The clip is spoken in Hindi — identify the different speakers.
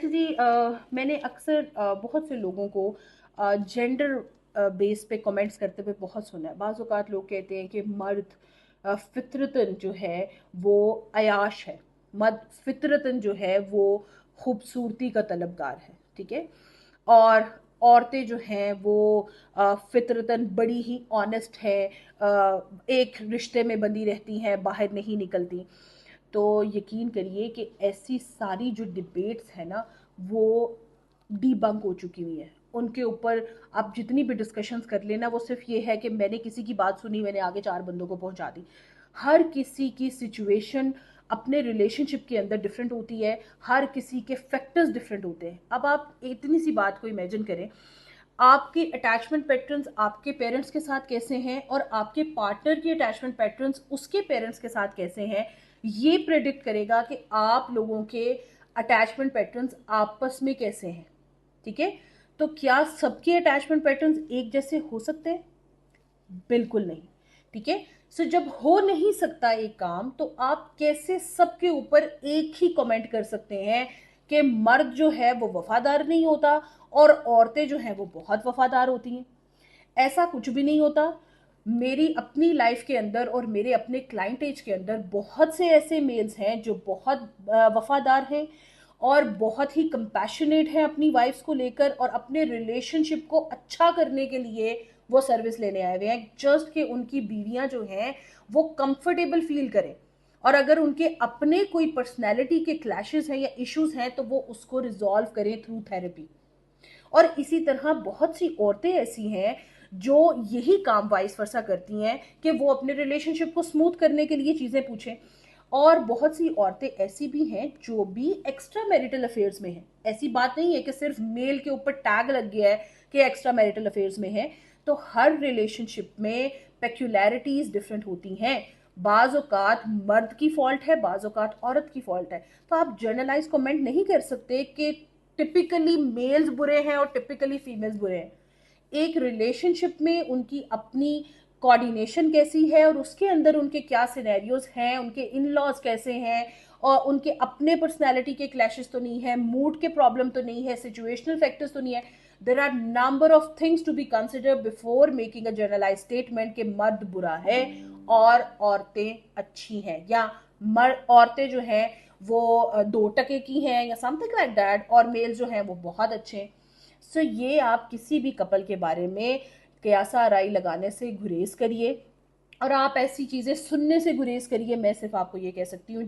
Speaker 1: अच्छा जी, मैंने अक्सर बहुत से लोगों को जेंडर बेस पे कमेंट्स करते हुए बहुत सुना है। बाज़ औक़ात लोग कहते हैं कि मर्द फ़ितरतन जो है वो अयाश है। मर्द फ़ितरतन जो है वो खूबसूरती का तलबगार है, ठीक है? और औरतें जो हैं वो फ़ितरतन बड़ी ही ऑनेस्ट है, एक रिश्ते में बंधी रहती हैं, बाहर नहीं निकलती। तो यकीन करिए कि ऐसी सारी जो डिबेट्स हैं ना, वो डिबंक हो चुकी हुई हैं। उनके ऊपर आप जितनी भी डिस्कशंस कर लेना, वो सिर्फ ये है कि मैंने किसी की बात सुनी, मैंने आगे 4 बंदों को पहुंचा दी। हर किसी की सिचुएशन अपने रिलेशनशिप के अंदर डिफरेंट होती है, हर किसी के फैक्टर्स डिफरेंट होते हैं। अब आप इतनी सी बात को इमेजिन करें, आपके अटैचमेंट पैटर्न्स आपके पेरेंट्स के साथ कैसे हैं और आपके पार्टनर के अटैचमेंट पैटर्न्स उसके पेरेंट्स के साथ कैसे हैं, ये प्रेडिक्ट करेगा कि आप लोगों के अटैचमेंट पैटर्न्स आपस में कैसे हैं, ठीक है? तो क्या सबके अटैचमेंट पैटर्न्स एक जैसे हो सकते हैं? बिल्कुल नहीं, ठीक है? सो जब हो नहीं सकता एक काम, तो आप कैसे सबके ऊपर एक ही कमेंट कर सकते हैं कि मर्द जो है वो वफादार नहीं होता और औरतें जो हैं वो बहुत वफादार होती हैं? ऐसा कुछ भी नहीं होता। मेरी अपनी लाइफ के अंदर और मेरे अपने क्लाइंट एज के अंदर बहुत से ऐसे मेल्स हैं जो बहुत वफादार हैं और बहुत ही कंपैशनेट हैं अपनी वाइफ्स को लेकर, और अपने रिलेशनशिप को अच्छा करने के लिए वो सर्विस लेने आए हुए हैं, जस्ट कि उनकी बीवियां जो हैं वो कंफर्टेबल फील करें। और अगर उनके अपने कोई पर्सनैलिटी के क्लैशेस हैं या इश्यूज हैं तो वो उसको रिजॉल्व करें थ्रू थेरेपी। और इसी तरह बहुत सी औरतें ऐसी हैं जो यही काम वाइस वर्सा करती हैं कि वो अपने रिलेशनशिप को स्मूथ करने के लिए चीज़ें पूछें। और बहुत सी औरतें ऐसी भी हैं जो भी एक्स्ट्रा मैरिटल अफेयर्स में हैं। ऐसी बात नहीं है कि सिर्फ मेल के ऊपर टैग लग गया है कि एक्स्ट्रा मैरिटल अफेयर्स में है। तो हर रिलेशनशिप में पेक्यूलैरिटीज डिफरेंट होती हैं। बाज औकात मर्द की फॉल्ट है, बाज औकात औरत की फॉल्ट है। तो आप जर्नलाइज कमेंट नहीं कर सकते कि टिपिकली मेल्स बुरे हैं और टिपिकली फीमेल्स बुरे हैं। एक रिलेशनशिप में उनकी अपनी कोऑर्डिनेशन कैसी है और उसके अंदर उनके क्या सिनेरियोज हैं, उनके इन लॉज कैसे हैं, और उनके अपने पर्सनालिटी के क्लैशेस तो नहीं है, मूड के प्रॉब्लम तो नहीं है, सिचुएशनल फैक्टर्स तो नहीं है। There are number of things to be consider before making a generalize statement कि मर्द बुरा है और औरतें अच्छी हैं, या मर्द औरतें जो हैं वो 2% की हैं या समथिंग लाइक दैट, और मेल जो हैं वो बहुत अच्छे हैं। सो ये आप किसी भी कपल के बारे में कयासा राय लगाने से गुरेज करिए, और आप ऐसी चीज़ें सुनने से गुरेज करिए। मैं सिर्फ आपको ये कह सकती हूँ